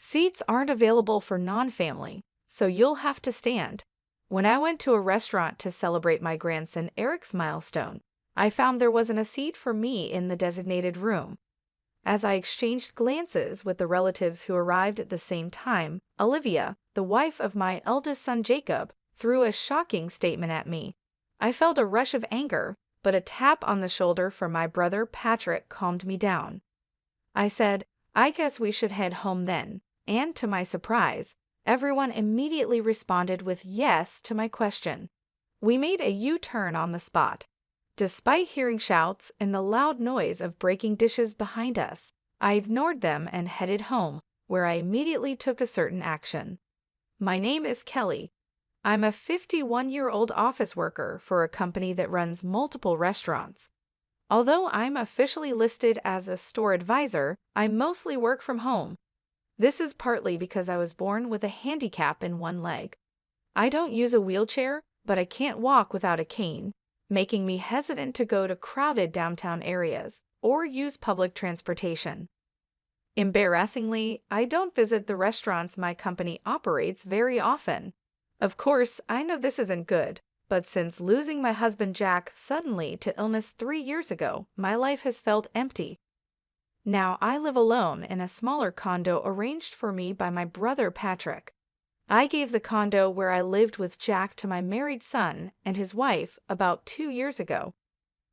Seats aren't available for non-family, so you'll have to stand. When I went to a restaurant to celebrate my grandson Eric's milestone, I found there wasn't a seat for me in the designated room. As I exchanged glances with the relatives who arrived at the same time, Olivia, the wife of my eldest son Jacob, threw a shocking statement at me. I felt a rush of anger, but a tap on the shoulder from my brother Patrick calmed me down. I said, "I guess we should head home then," and to my surprise, everyone immediately responded with yes to my question. We made a U-turn on the spot. Despite hearing shouts and the loud noise of breaking dishes behind us, I ignored them and headed home, where I immediately took a certain action. My name is Kelly. I'm a 51-year-old office worker for a company that runs multiple restaurants. Although I'm officially listed as a store advisor, I mostly work from home. This is partly because I was born with a handicap in one leg. I don't use a wheelchair, but I can't walk without a cane, making me hesitant to go to crowded downtown areas or use public transportation. Embarrassingly, I don't visit the restaurants my company operates very often. Of course, I know this isn't good, but since losing my husband Jack suddenly to illness 3 years ago, my life has felt empty. Now I live alone in a smaller condo arranged for me by my brother Patrick. I gave the condo where I lived with Jack to my married son and his wife about 2 years ago.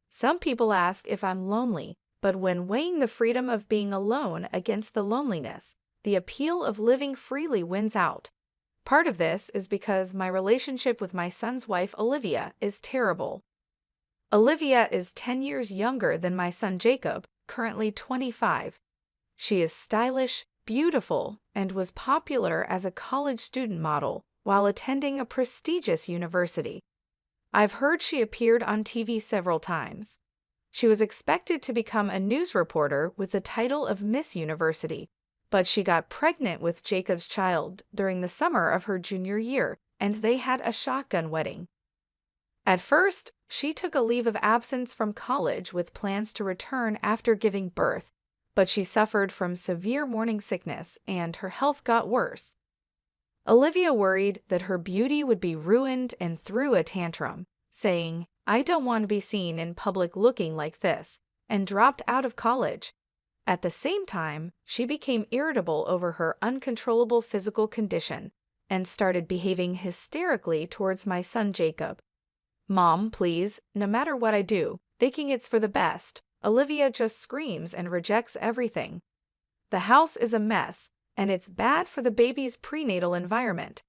Some people ask if I'm lonely, but when weighing the freedom of being alone against the loneliness, the appeal of living freely wins out. Part of this is because my relationship with my son's wife Olivia is terrible. Olivia is 10 years younger than my son Jacob, currently 25. She is stylish, beautiful, and was popular as a college student model while attending a prestigious university. I've heard she appeared on TV several times. She was expected to become a news reporter with the title of Miss University, but she got pregnant with Jacob's child during the summer of her junior year, and they had a shotgun wedding. At first, she took a leave of absence from college with plans to return after giving birth, but she suffered from severe morning sickness and her health got worse. Olivia worried that her beauty would be ruined and threw a tantrum, saying, "I don't want to be seen in public looking like this," and dropped out of college. At the same time, she became irritable over her uncontrollable physical condition and started behaving hysterically towards my son Jacob. "Mom, please, no matter what I do, thinking it's for the best," Olivia just screams and rejects everything. "The house is a mess, and it's bad for the baby's prenatal environment.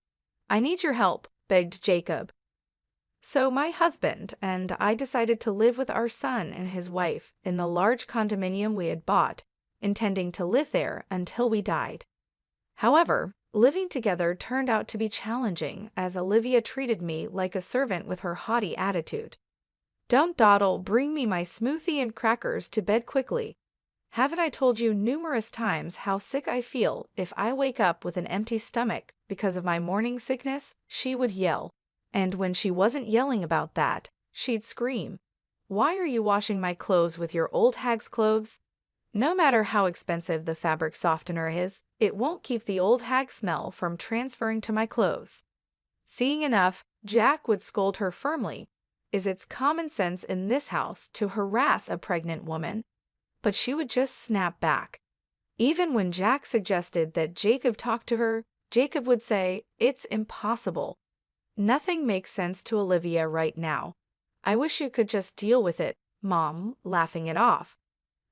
I need your help," begged Jacob. So my husband and I decided to live with our son and his wife in the large condominium we had bought, intending to live there until we died. However, living together turned out to be challenging as Olivia treated me like a servant with her haughty attitude. "Don't dawdle, bring me my smoothie and crackers to bed quickly. Haven't I told you numerous times how sick I feel if I wake up with an empty stomach because of my morning sickness?" she would yell. And when she wasn't yelling about that, she'd scream, "Why are you washing my clothes with your old hag's clothes? No matter how expensive the fabric softener is, it won't keep the old hag smell from transferring to my clothes." Seeing enough, Jack would scold her firmly. Is it common sense in this house to harass a pregnant woman? But she would just snap back. Even when Jack suggested that Jacob talk to her, Jacob would say, "It's impossible." Nothing makes sense to Olivia right now. "I wish you could just deal with it, Mom," laughing it off.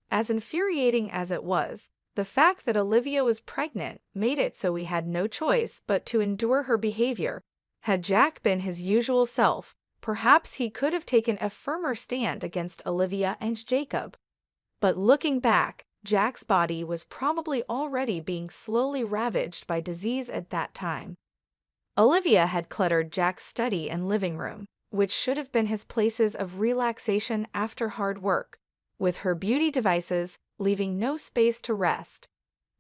As infuriating as it was, the fact that Olivia was pregnant made it so we had no choice but to endure her behavior. Had Jack been his usual self, perhaps he could have taken a firmer stand against Olivia and Jacob. But looking back, Jack's body was probably already being slowly ravaged by disease at that time. Olivia had cluttered Jack's study and living room, which should have been his places of relaxation after hard work, with her beauty devices, leaving no space to rest.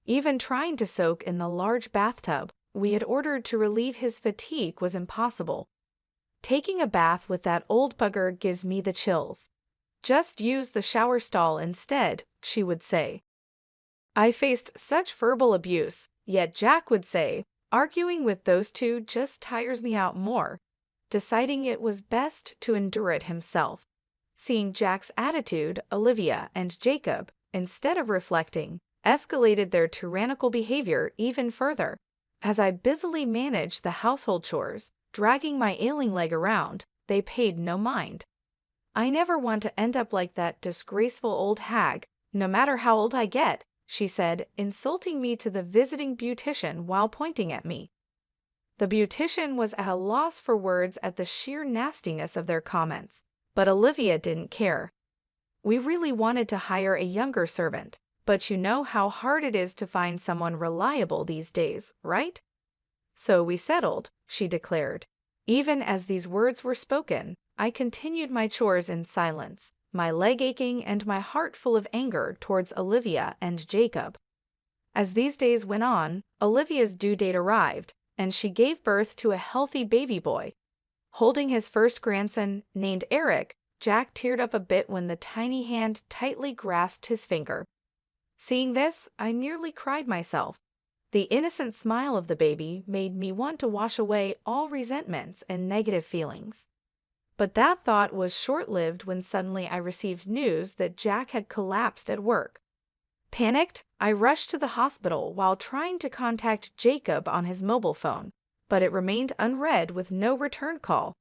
Even trying to soak in the large bathtub we had ordered to relieve his fatigue was impossible. "Taking a bath with that old bugger gives me the chills. Just use the shower stall instead," she would say. I faced such verbal abuse, Yet Jack would say, arguing with those two just tires me out more, deciding it was best to endure it himself. Seeing Jack's attitude, Olivia and Jacob, instead of reflecting, escalated their tyrannical behavior even further. As I busily managed the household chores, dragging my ailing leg around, they paid no mind. "I never want to end up like that disgraceful old hag, no matter how old I get," she said, insulting me to the visiting beautician while pointing at me. The beautician was at a loss for words at the sheer nastiness of their comments, but Olivia didn't care. "We really wanted to hire a younger servant, but you know how hard it is to find someone reliable these days, right? So we settled," she declared. Even as these words were spoken, I continued my chores in silence, my leg aching and my heart full of anger towards Olivia and Jacob. As these days went on, Olivia's due date arrived, and she gave birth to a healthy baby boy. Holding his first grandson, named Eric, Jack teared up a bit when the tiny hand tightly grasped his finger. Seeing this, I nearly cried myself. The innocent smile of the baby made me want to wash away all resentments and negative feelings. But that thought was short-lived when suddenly I received news that Jack had collapsed at work. Panicked, I rushed to the hospital while trying to contact Jacob on his mobile phone, but it remained unread with no return call.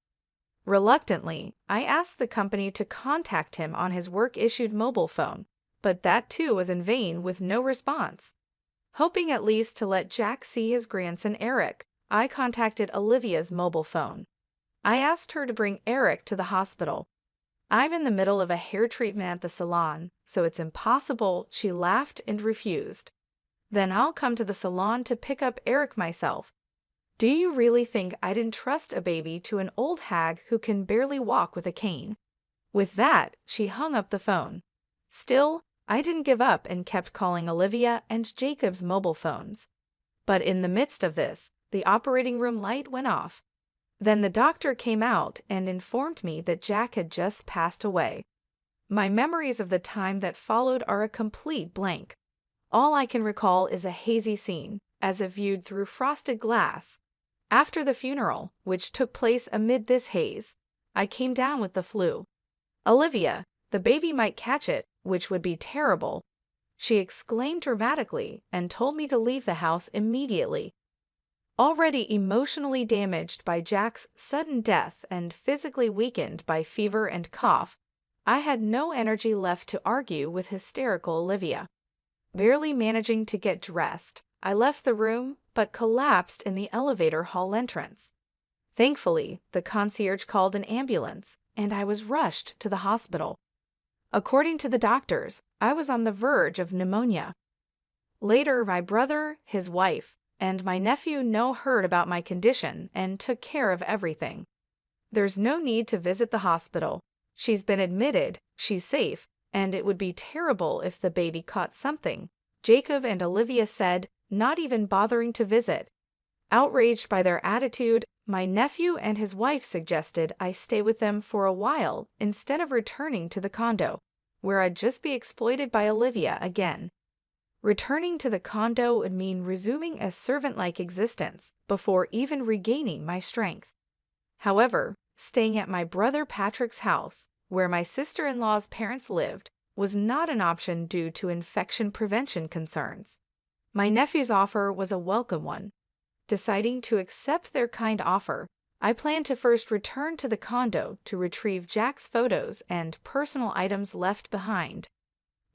Reluctantly, I asked the company to contact him on his work-issued mobile phone, but that too was in vain with no response. Hoping at least to let Jack see his grandson Eric, I contacted Olivia's mobile phone. I asked her to bring Eric to the hospital. "I'm in the middle of a hair treatment at the salon, so it's impossible," she laughed and refused. "Then I'll come to the salon to pick up Eric myself." Do you really think I'd entrust a baby to an old hag who can barely walk with a cane? With that, she hung up the phone. Still, I didn't give up and kept calling Olivia and Jacob's mobile phones. But in the midst of this, the operating room light went off. Then the doctor came out and informed me that Jack had just passed away. My memories of the time that followed are a complete blank. All I can recall is a hazy scene, as if viewed through frosted glass. After the funeral, which took place amid this haze, I came down with the flu. "Olivia, the baby might catch it, which would be terrible," she exclaimed dramatically and told me to leave the house immediately. Already emotionally damaged by Jack's sudden death and physically weakened by fever and cough, I had no energy left to argue with hysterical Olivia. Barely managing to get dressed, I left the room but collapsed in the elevator hall entrance. Thankfully, the concierge called an ambulance, and I was rushed to the hospital. According to the doctors, I was on the verge of pneumonia. Later, my brother, his wife, and my nephew heard about my condition and took care of everything. "There's no need to visit the hospital. She's been admitted, she's safe, and it would be terrible if the baby caught something," Jacob and Olivia said, not even bothering to visit. Outraged by their attitude, my nephew and his wife suggested I stay with them for a while instead of returning to the condo, where I'd just be exploited by Olivia again. Returning to the condo would mean resuming a servant-like existence before even regaining my strength. However, staying at my brother Patrick's house, where my sister-in-law's parents lived, was not an option due to infection prevention concerns. My nephew's offer was a welcome one. Deciding to accept their kind offer, I planned to first return to the condo to retrieve Jack's photos and personal items left behind.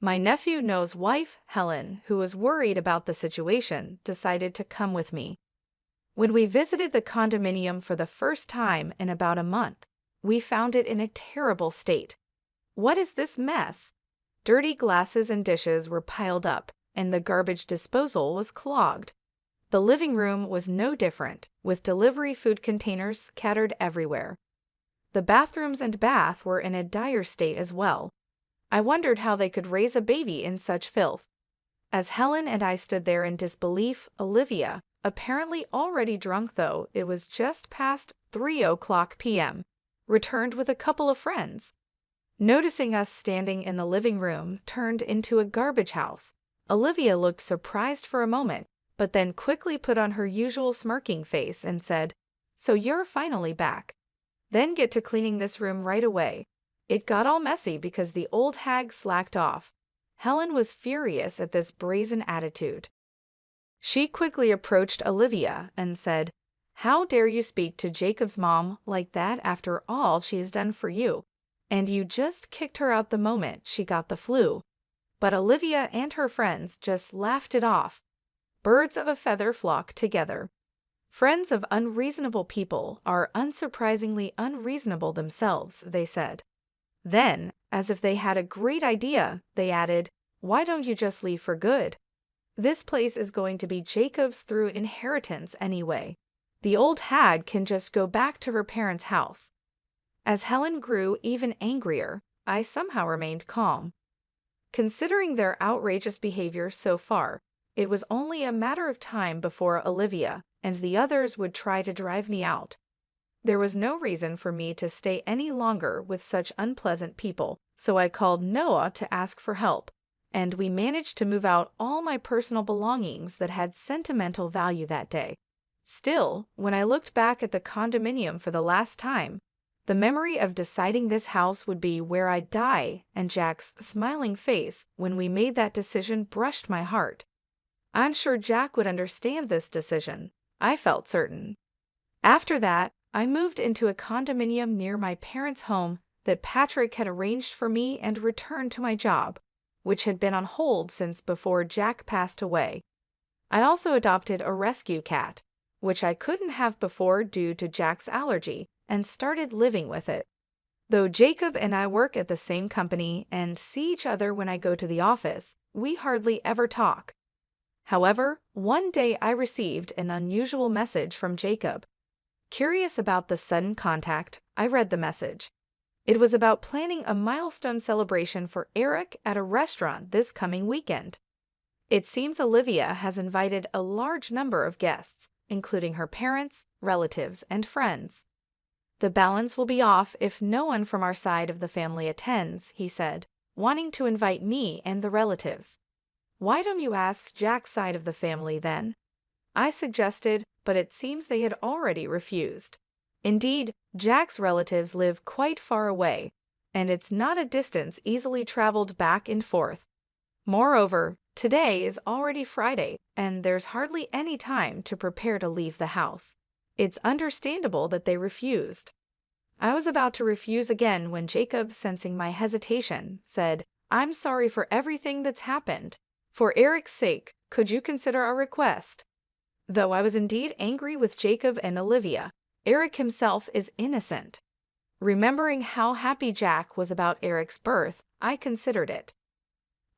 My nephew's wife, Helen, who was worried about the situation, decided to come with me. When we visited the condominium for the first time in about a month, we found it in a terrible state. What is this mess? Dirty glasses and dishes were piled up, and the garbage disposal was clogged. The living room was no different, with delivery food containers scattered everywhere. The bathrooms and bath were in a dire state as well. I wondered how they could raise a baby in such filth. As Helen and I stood there in disbelief, Olivia, apparently already drunk though it was just past 3:00 p.m., returned with a couple of friends. Noticing us standing in the living room turned into a garbage house, Olivia looked surprised for a moment, but then quickly put on her usual smirking face and said, "So you're finally back. Then get to cleaning this room right away." It got all messy because the old hag slacked off. Helen was furious at this brazen attitude. She quickly approached Olivia and said, "How dare you speak to Jacob's mom like that after all she has done for you? And you just kicked her out the moment she got the flu." But Olivia and her friends just laughed it off. Birds of a feather flock together. Friends of unreasonable people are unsurprisingly unreasonable themselves, they said. Then, as if they had a great idea, they added, "Why don't you just leave for good? This place is going to be Jacob's through inheritance anyway. The old hag can just go back to her parents' house." As Helen grew even angrier, I somehow remained calm. Considering their outrageous behavior so far, it was only a matter of time before Olivia and the others would try to drive me out. There was no reason for me to stay any longer with such unpleasant people, so I called Noah to ask for help, and we managed to move out all my personal belongings that had sentimental value that day. Still, when I looked back at the condominium for the last time, the memory of deciding this house would be where I'd die and Jack's smiling face when we made that decision brushed my heart. I'm sure Jack would understand this decision, I felt certain. After that, I moved into a condominium near my parents' home that Patrick had arranged for me and returned to my job, which had been on hold since before Jack passed away. I also adopted a rescue cat, which I couldn't have before due to Jack's allergy, and started living with it. Though Jacob and I work at the same company and see each other when I go to the office, we hardly ever talk. However, one day I received an unusual message from Jacob. Curious about the sudden contact, I read the message. It was about planning a milestone celebration for Eric at a restaurant this coming weekend. It seems Olivia has invited a large number of guests, including her parents, relatives, and friends. "The balance will be off if no one from our side of the family attends," he said, wanting to invite me and the relatives. "Why don't you ask Jack's side of the family then?" I suggested, but it seems they had already refused. Indeed, Jack's relatives live quite far away, and it's not a distance easily traveled back and forth. Moreover, today is already Friday, and there's hardly any time to prepare to leave the house. It's understandable that they refused. I was about to refuse again when Jacob, sensing my hesitation, said, "I'm sorry for everything that's happened. For Eric's sake, could you consider our request?" Though I was indeed angry with Jacob and Olivia, Eric himself is innocent. Remembering how happy Jack was about Eric's birth, I considered it.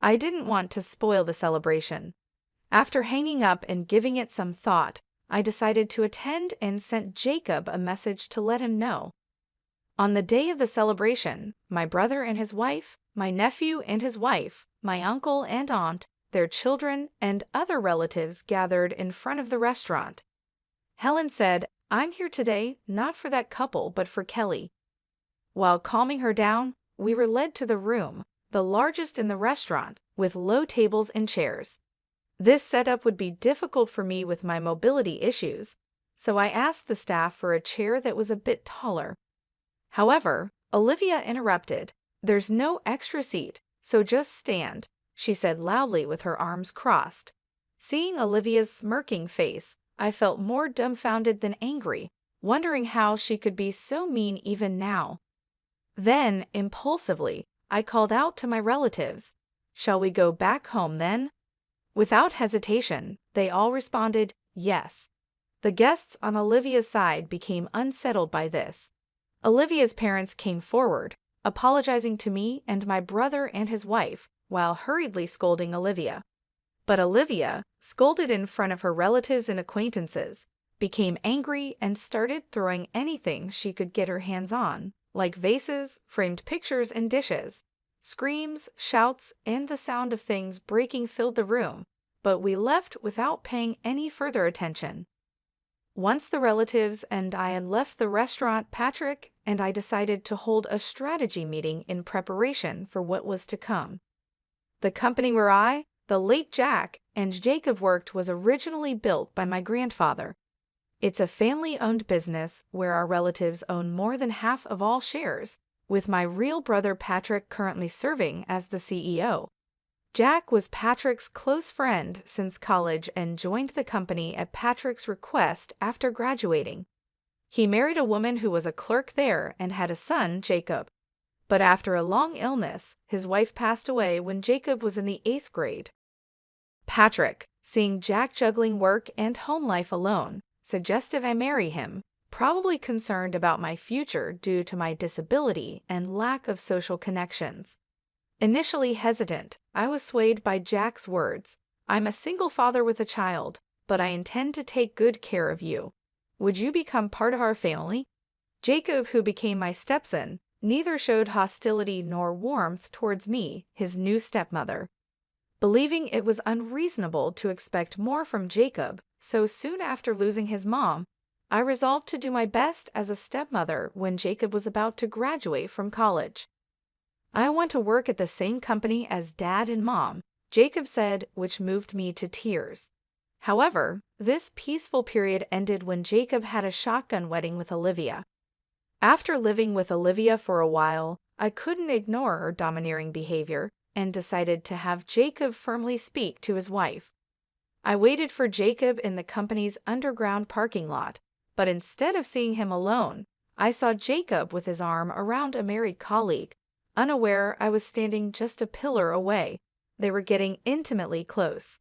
I didn't want to spoil the celebration. After hanging up and giving it some thought, I decided to attend and sent Jacob a message to let him know. On the day of the celebration, my brother and his wife, my nephew and his wife, my uncle and aunt, their children, and other relatives gathered in front of the restaurant. Helen said, "I'm here today, not for that couple, but for Kelly." While calming her down, we were led to the room, the largest in the restaurant, with low tables and chairs. This setup would be difficult for me with my mobility issues, so I asked the staff for a chair that was a bit taller. However, Olivia interrupted. "There's no extra seat, so just stand," she said loudly with her arms crossed. Seeing Olivia's smirking face, I felt more dumbfounded than angry, wondering how she could be so mean even now. Then, impulsively, I called out to my relatives, "Shall we go back home then?" Without hesitation, they all responded, "Yes." The guests on Olivia's side became unsettled by this. Olivia's parents came forward, apologizing to me and my brother and his wife, while hurriedly scolding Olivia. But Olivia, scolded in front of her relatives and acquaintances, became angry and started throwing anything she could get her hands on, like vases, framed pictures, and dishes. Screams, shouts, and the sound of things breaking filled the room, but we left without paying any further attention. Once the relatives and I had left the restaurant, Patrick and I decided to hold a strategy meeting in preparation for what was to come. The company where I, the late Jack and Jacob worked was originally built by my grandfather. It's a family-owned business where our relatives own more than half of all shares, with my real brother Patrick currently serving as the CEO. Jack was Patrick's close friend since college and joined the company at Patrick's request after graduating. He married a woman who was a clerk there and had a son, Jacob. But after a long illness, his wife passed away when Jacob was in the 8th grade. Patrick, seeing Jack juggling work and home life alone, suggested I marry him, probably concerned about my future due to my disability and lack of social connections. Initially hesitant, I was swayed by Jack's words. "I'm a single father with a child, but I intend to take good care of you. Would you become part of our family?" Jacob, who became my stepson, neither showed hostility nor warmth towards me, his new stepmother. Believing it was unreasonable to expect more from Jacob so soon after losing his mom, I resolved to do my best as a stepmother when Jacob was about to graduate from college. "I want to work at the same company as Dad and Mom," Jacob said, which moved me to tears. However, this peaceful period ended when Jacob had a shotgun wedding with Olivia. After living with Olivia for a while, I couldn't ignore her domineering behavior and decided to have Jacob firmly speak to his wife. I waited for Jacob in the company's underground parking lot, but instead of seeing him alone, I saw Jacob with his arm around a married colleague, unaware I was standing just a pillar away. They were getting intimately close.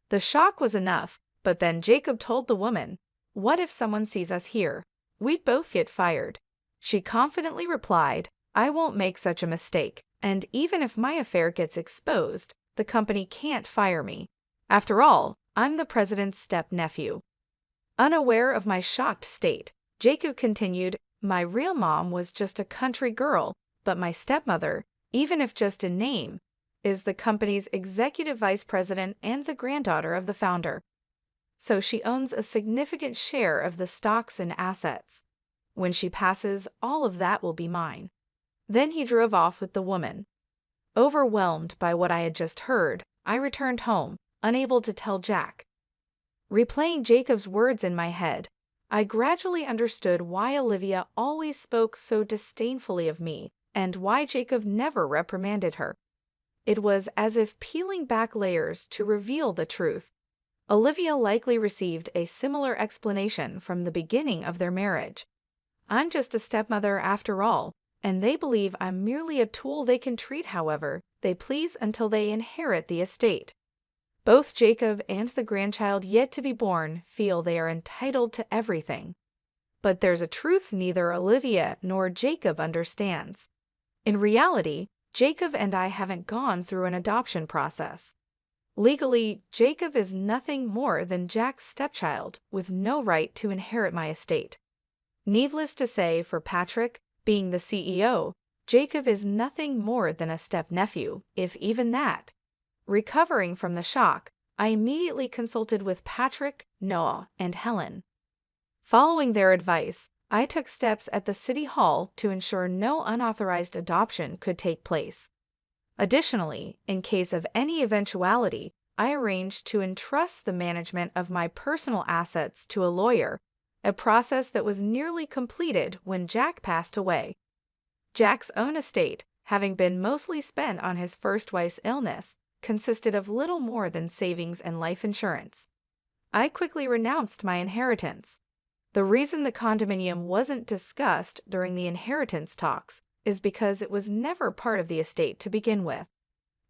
The shock was enough, but then Jacob told the woman, "What if someone sees us here? We'd both get fired." She confidently replied, "I won't make such a mistake, and even if my affair gets exposed, the company can't fire me. After all, I'm the president's step-nephew." Unaware of my shocked state, Jacob continued, "My real mom was just a country girl, but my stepmother, even if just in name, is the company's executive vice president and the granddaughter of the founder. So she owns a significant share of the stocks and assets. When she passes, all of that will be mine." Then he drove off with the woman. Overwhelmed by what I had just heard, I returned home, unable to tell Jack. Replaying Jacob's words in my head, I gradually understood why Olivia always spoke so disdainfully of me and why Jacob never reprimanded her. It was as if peeling back layers to reveal the truth. Olivia likely received a similar explanation from the beginning of their marriage. I'm just a stepmother after all, and they believe I'm merely a tool they can treat however they please until they inherit the estate. Both Jacob and the grandchild yet to be born feel they are entitled to everything. But there's a truth neither Olivia nor Jacob understands. In reality, Jacob and I haven't gone through an adoption process. Legally, Jacob is nothing more than Jack's stepchild with no right to inherit my estate. Needless to say, for Patrick, being the CEO, Jacob is nothing more than a step-nephew, if even that. Recovering from the shock, I immediately consulted with Patrick, Noah, and Helen. Following their advice, I took steps at the City Hall to ensure no unauthorized adoption could take place. Additionally, in case of any eventuality, I arranged to entrust the management of my personal assets to a lawyer, a process that was nearly completed when Jack passed away. Jack's own estate, having been mostly spent on his first wife's illness, consisted of little more than savings and life insurance. I quickly renounced my inheritance. The reason the condominium wasn't discussed during the inheritance talks is because it was never part of the estate to begin with.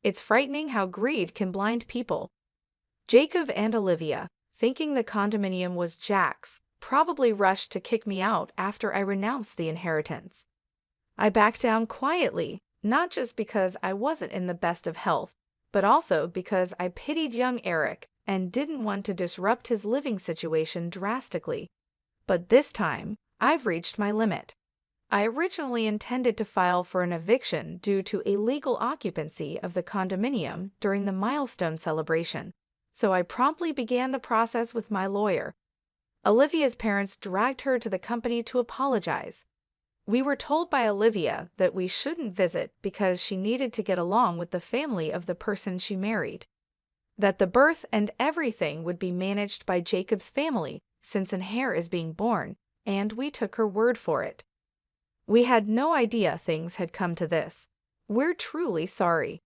It's frightening how greed can blind people. Jacob and Olivia, thinking the condominium was Jack's, probably rushed to kick me out after I renounced the inheritance. I backed down quietly, not just because I wasn't in the best of health, but also because I pitied young Eric and didn't want to disrupt his living situation drastically. But this time, I've reached my limit. I originally intended to file for an eviction due to illegal occupancy of the condominium during the milestone celebration, so I promptly began the process with my lawyer. Olivia's parents dragged her to the company to apologize. We were told by Olivia that we shouldn't visit because she needed to get along with the family of the person she married. that the birth and everything would be managed by Jacob's family since an heir is being born, and we took her word for it. We had no idea things had come to this. We're truly sorry.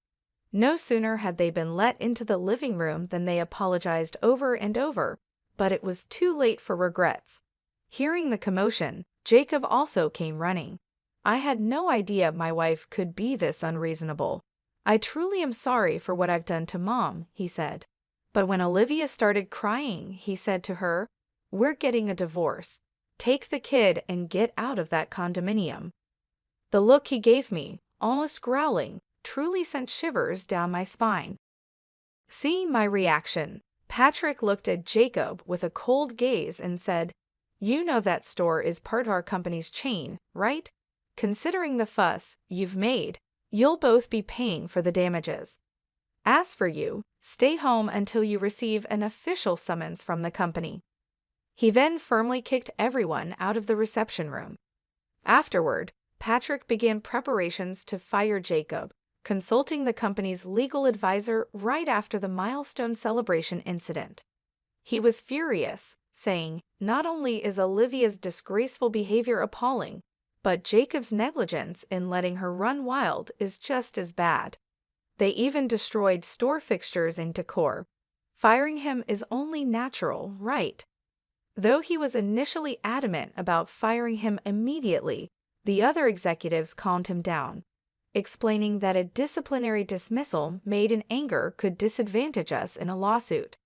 No sooner had they been let into the living room than they apologized over and over, but it was too late for regrets. Hearing the commotion, Jacob also came running. I had no idea my wife could be this unreasonable. I truly am sorry for what I've done to Mom, he said. But when Olivia started crying, he said to her, "We're getting a divorce. Take the kid and get out of that condominium." The look he gave me, almost growling, truly sent shivers down my spine. Seeing my reaction, Patrick looked at Jacob with a cold gaze and said, "You know that store is part of our company's chain, right? Considering the fuss you've made, you'll both be paying for the damages. As for you, stay home until you receive an official summons from the company." He then firmly kicked everyone out of the reception room. Afterward, Patrick began preparations to fire Jacob, consulting the company's legal advisor right after the milestone celebration incident. He was furious, saying, "Not only is Olivia's disgraceful behavior appalling, but Jacob's negligence in letting her run wild is just as bad. They even destroyed store fixtures and decor. Firing him is only natural, right?" Though he was initially adamant about firing him immediately, the other executives calmed him down, explaining that a disciplinary dismissal made in anger could disadvantage us in a lawsuit.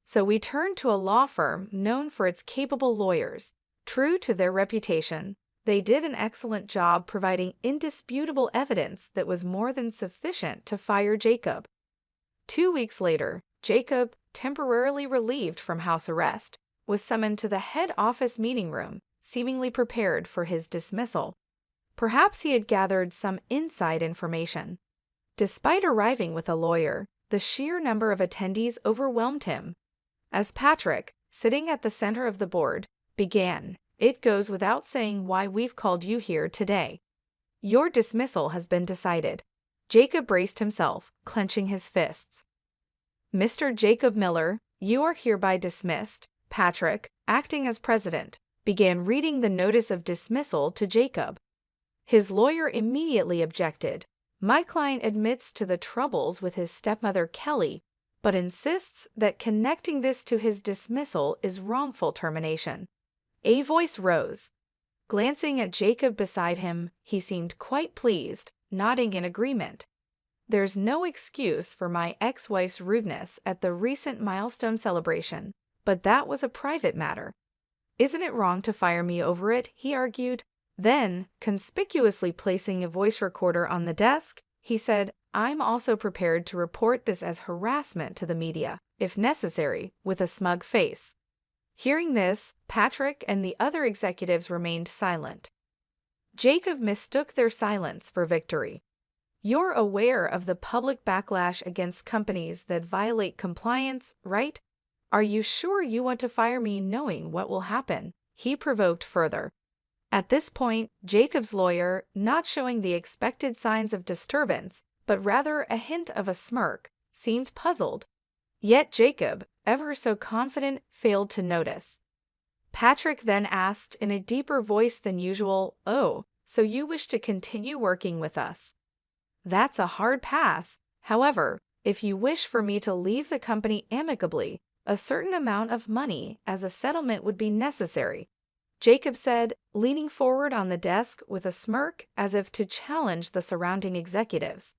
So we turned to a law firm known for its capable lawyers. True to their reputation, they did an excellent job providing indisputable evidence that was more than sufficient to fire Jacob. 2 weeks later, Jacob, temporarily relieved from house arrest, was summoned to the head office meeting room, seemingly prepared for his dismissal. Perhaps he had gathered some inside information. Despite arriving with a lawyer, the sheer number of attendees overwhelmed him. As Patrick, sitting at the center of the board, began, "It goes without saying why we've called you here today. Your dismissal has been decided." Jacob braced himself, clenching his fists. "Mr. Jacob Miller, you are hereby dismissed." Patrick, acting as president, began reading the notice of dismissal to Jacob. His lawyer immediately objected. "My client admits to the troubles with his stepmother Kelly, but insists that connecting this to his dismissal is wrongful termination." A voice rose. Glancing at Jacob beside him, he seemed quite pleased, nodding in agreement. "There's no excuse for my ex-wife's rudeness at the recent milestone celebration, but that was a private matter. Isn't it wrong to fire me over it?" he argued. Then, conspicuously placing a voice recorder on the desk, he said, "I'm also prepared to report this as harassment to the media, if necessary," with a smug face. Hearing this, Patrick and the other executives remained silent. Jacob mistook their silence for victory. "You're aware of the public backlash against companies that violate compliance, right? Are you sure you want to fire me knowing what will happen?" he provoked further. At this point, Jacob's lawyer, not showing the expected signs of disturbance, but rather a hint of a smirk, seemed puzzled. Yet Jacob, ever so confident, failed to notice. Patrick then asked in a deeper voice than usual, "Oh, so you wish to continue working with us? That's a hard pass. However, if you wish for me to leave the company amicably, a certain amount of money as a settlement would be necessary," Jacob said, leaning forward on the desk with a smirk as if to challenge the surrounding executives.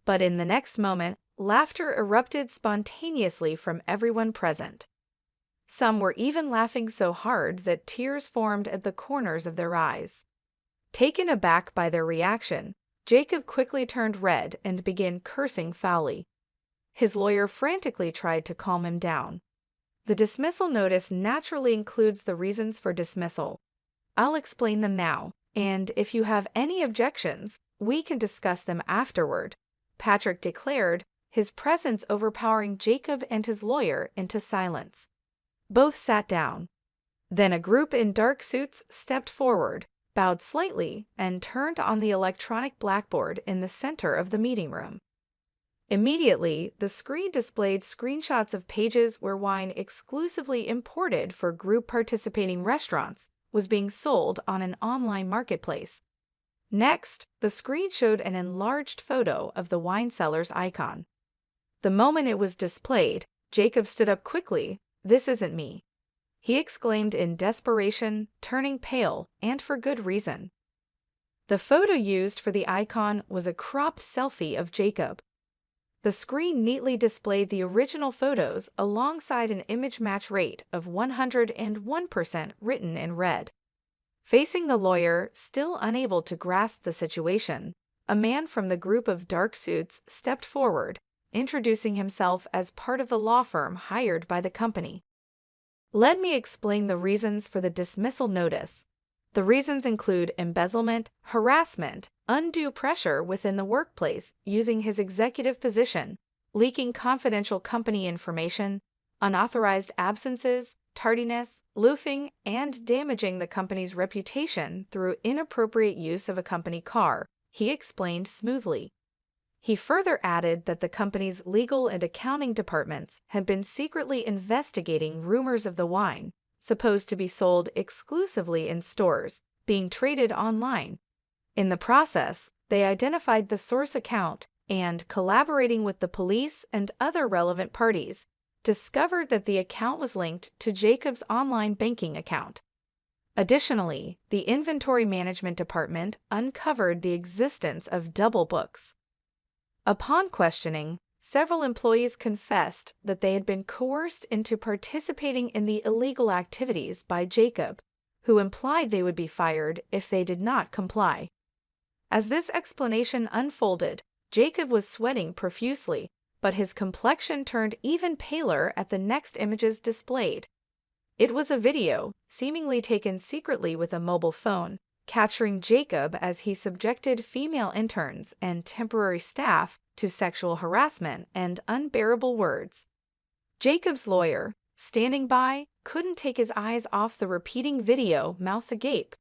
But in the next moment, laughter erupted spontaneously from everyone present. Some were even laughing so hard that tears formed at the corners of their eyes. Taken aback by their reaction, Jacob quickly turned red and began cursing foully. His lawyer frantically tried to calm him down. The dismissal notice naturally includes the reasons for dismissal. I'll explain them now, and if you have any objections, we can discuss them afterward, Patrick declared, his presence overpowering Jacob and his lawyer into silence. Both sat down. Then a group in dark suits stepped forward, bowed slightly, and turned on the electronic blackboard in the center of the meeting room. Immediately, the screen displayed screenshots of pages where wine exclusively imported for group participating restaurants was being sold on an online marketplace. Next, the screen showed an enlarged photo of the wine seller's icon. The moment it was displayed, Jacob stood up quickly. "This isn't me," he exclaimed in desperation, turning pale, and for good reason. The photo used for the icon was a cropped selfie of Jacob. The screen neatly displayed the original photos alongside an image match rate of 101% written in red. Facing the lawyer, still unable to grasp the situation, a man from the group of dark suits stepped forward, introducing himself as part of the law firm hired by the company. "Let me explain the reasons for the dismissal notice. The reasons include embezzlement, harassment, undue pressure within the workplace using his executive position, leaking confidential company information, unauthorized absences, tardiness, loafing, and damaging the company's reputation through inappropriate use of a company car," he explained smoothly. He further added that the company's legal and accounting departments had been secretly investigating rumors of the wine, supposed to be sold exclusively in stores, being traded online. In the process, they identified the source account and, collaborating with the police and other relevant parties, discovered that the account was linked to Jacob's online banking account. Additionally, the inventory management department uncovered the existence of double books. Upon questioning, several employees confessed that they had been coerced into participating in the illegal activities by Jacob, who implied they would be fired if they did not comply. As this explanation unfolded, Jacob was sweating profusely, but his complexion turned even paler at the next images displayed. It was a video, seemingly taken secretly with a mobile phone, capturing Jacob as he subjected female interns and temporary staff to sexual harassment and unbearable words. Jacob's lawyer, standing by, couldn't take his eyes off the repeating video, mouth agape.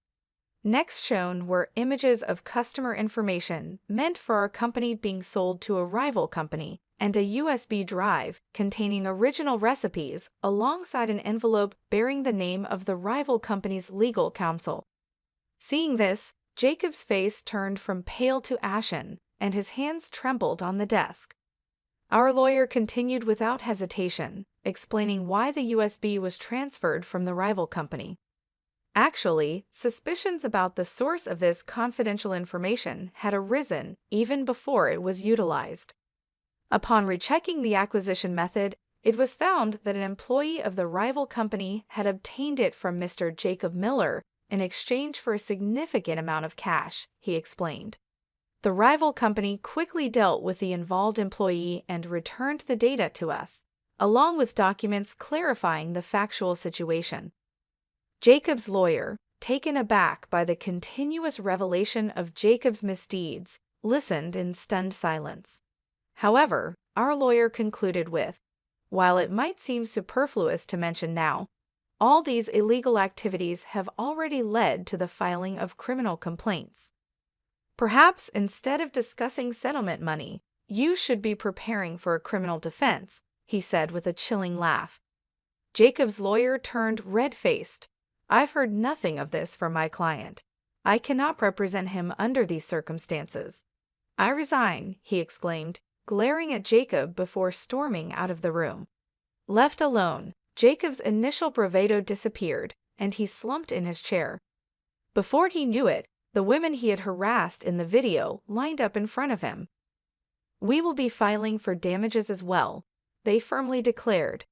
Next shown were images of customer information meant for our company being sold to a rival company, and a USB drive containing original recipes alongside an envelope bearing the name of the rival company's legal counsel. Seeing this, Jacob's face turned from pale to ashen, and his hands trembled on the desk. Our lawyer continued without hesitation, explaining why the USB was transferred from the rival company. Actually, suspicions about the source of this confidential information had arisen even before it was utilized. Upon rechecking the acquisition method, it was found that an employee of the rival company had obtained it from Mr. Jacob Miller in exchange for a significant amount of cash, he explained. The rival company quickly dealt with the involved employee and returned the data to us, along with documents clarifying the factual situation. Jacob's lawyer, taken aback by the continuous revelation of Jacob's misdeeds, listened in stunned silence. However, our lawyer concluded with, "While it might seem superfluous to mention now, all these illegal activities have already led to the filing of criminal complaints. Perhaps instead of discussing settlement money, you should be preparing for a criminal defense," he said with a chilling laugh. Jacob's lawyer turned red-faced. "I've heard nothing of this from my client. I cannot represent him under these circumstances. I resign," he exclaimed, glaring at Jacob before storming out of the room. Left alone, Jacob's initial bravado disappeared, and he slumped in his chair. Before he knew it, the women he had harassed in the video lined up in front of him. "We will be filing for damages as well," they firmly declared.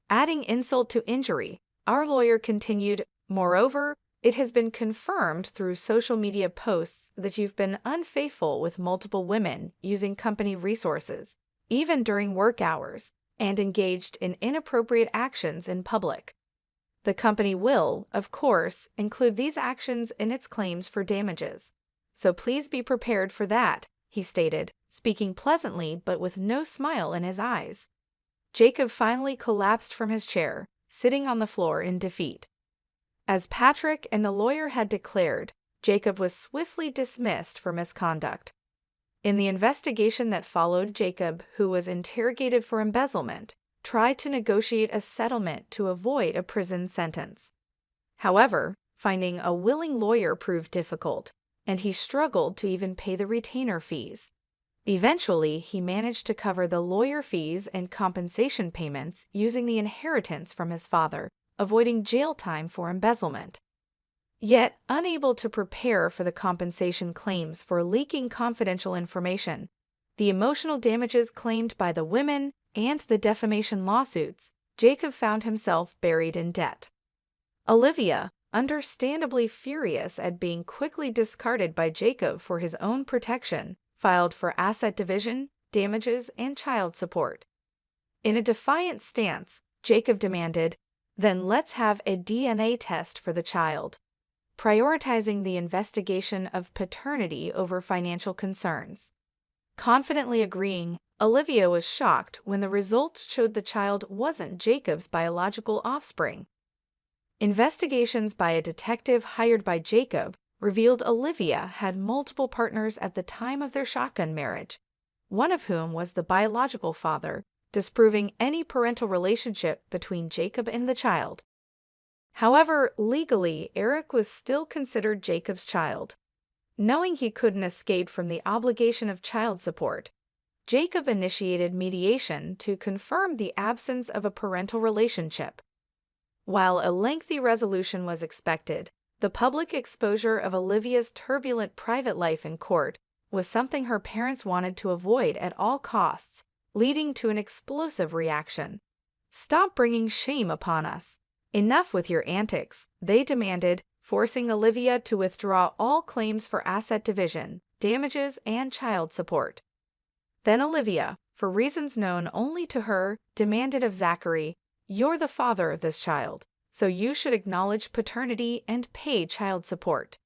Adding insult to injury, our lawyer continued, "Moreover, it has been confirmed through social media posts that you've been unfaithful with multiple women using company resources, even during work hours, and engaged in inappropriate actions in public. The company will, of course, include these actions in its claims for damages. So please be prepared for that," he stated, speaking pleasantly but with no smile in his eyes. Jacob finally collapsed from his chair, sitting on the floor in defeat. As Patrick and the lawyer had declared, Jacob was swiftly dismissed for misconduct. In the investigation that followed, Jacob, who was interrogated for embezzlement, tried to negotiate a settlement to avoid a prison sentence. However, finding a willing lawyer proved difficult, and he struggled to even pay the retainer fees. Eventually, he managed to cover the lawyer fees and compensation payments using the inheritance from his father, avoiding jail time for embezzlement. Yet, unable to prepare for the compensation claims for leaking confidential information, the emotional damages claimed by the women, and the defamation lawsuits, Jacob found himself buried in debt. Olivia, understandably furious at being quickly discarded by Jacob for his own protection, filed for asset division, damages, and child support. In a defiant stance, Jacob demanded, "Then let's have a DNA test for the child," prioritizing the investigation of paternity over financial concerns. Confidently agreeing, Olivia was shocked when the results showed the child wasn't Jacob's biological offspring. Investigations by a detective hired by Jacob revealed Olivia had multiple partners at the time of their shotgun marriage, one of whom was the biological father, disproving any parental relationship between Jacob and the child. However, legally, Eric was still considered Jacob's child. Knowing he couldn't escape from the obligation of child support, Jacob initiated mediation to confirm the absence of a parental relationship. While a lengthy resolution was expected, the public exposure of Olivia's turbulent private life in court was something her parents wanted to avoid at all costs, leading to an explosive reaction. "Stop bringing shame upon us. Enough with your antics," they demanded, forcing Olivia to withdraw all claims for asset division, damages, and child support. Then Olivia, for reasons known only to her, demanded of Zachary, "You're the father of this child, so you should acknowledge paternity and pay child support."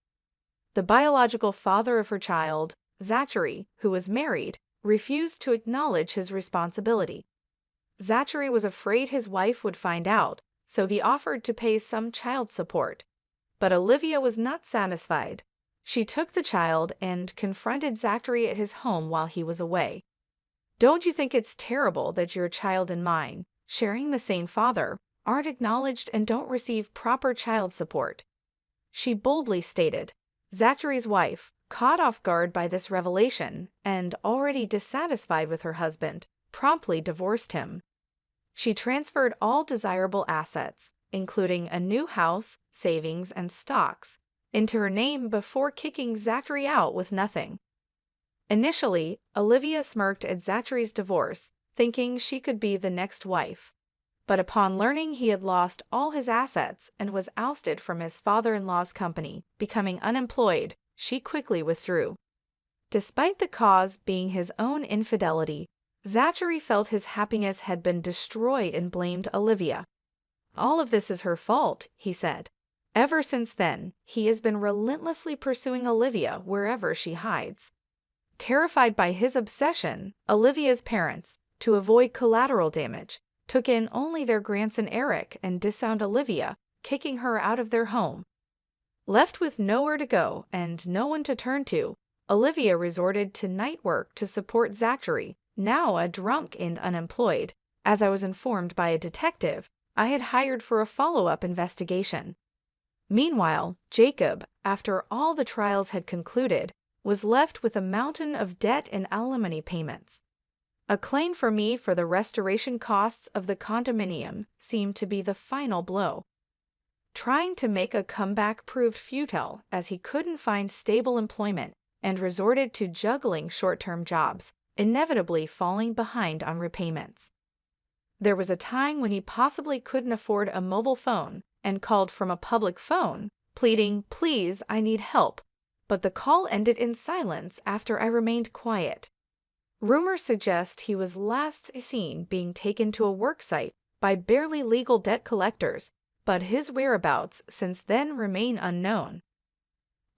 The biological father of her child, Zachary, who was married, refused to acknowledge his responsibility. Zachary was afraid his wife would find out, so he offered to pay some child support. But Olivia was not satisfied. She took the child and confronted Zachary at his home while he was away. "Don't you think it's terrible that your child and mine, sharing the same father, aren't acknowledged and don't receive proper child support?" she boldly stated. Zachary's wife, caught off guard by this revelation and already dissatisfied with her husband, promptly divorced him. She transferred all desirable assets, including a new house, savings, and stocks, into her name before kicking Zachary out with nothing. Initially, Olivia smirked at Zachary's divorce, thinking she could be the next wife. But upon learning he had lost all his assets and was ousted from his father-in-law's company, becoming unemployed, she quickly withdrew. Despite the cause being his own infidelity, Zachary felt his happiness had been destroyed and blamed Olivia. "All of this is her fault," he said. Ever since then, he has been relentlessly pursuing Olivia wherever she hides. Terrified by his obsession, Olivia's parents, to avoid collateral damage, took in only their grandson Eric and disowned Olivia, kicking her out of their home. Left with nowhere to go and no one to turn to, Olivia resorted to night work to support Zachary, now a drunk and unemployed, as I was informed by a detective I had hired for a follow-up investigation. Meanwhile, Jacob, after all the trials had concluded, was left with a mountain of debt and alimony payments. A claim for me for the restoration costs of the condominium seemed to be the final blow. Trying to make a comeback proved futile as he couldn't find stable employment and resorted to juggling short-term jobs, inevitably falling behind on repayments. There was a time when he possibly couldn't afford a mobile phone and called from a public phone, pleading, "Please, I need help," but the call ended in silence after I remained quiet. Rumors suggest he was last seen being taken to a work site by barely legal debt collectors, but his whereabouts since then remain unknown.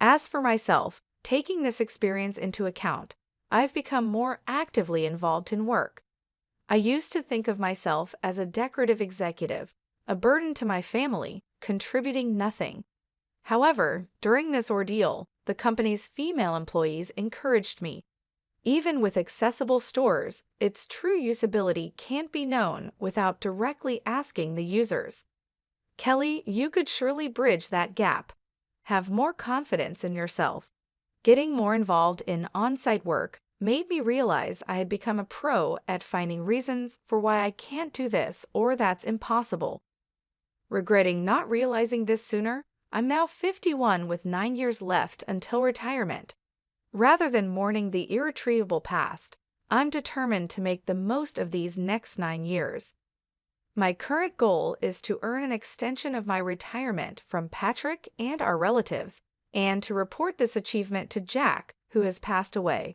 As for myself, taking this experience into account, I've become more actively involved in work. I used to think of myself as a decorative executive, a burden to my family, contributing nothing. However, during this ordeal, the company's female employees encouraged me. Even with accessible stores, its true usability can't be known without directly asking the users. Kelly, you could surely bridge that gap. Have more confidence in yourself. Getting more involved in on-site work made me realize I had become a pro at finding reasons for why I can't do this or that's impossible. Regretting not realizing this sooner, I'm now 51 with 9 years left until retirement. Rather than mourning the irretrievable past, I'm determined to make the most of these next 9 years. My current goal is to earn an extension of my retirement from Patrick and our relatives, and to report this achievement to Jack, who has passed away.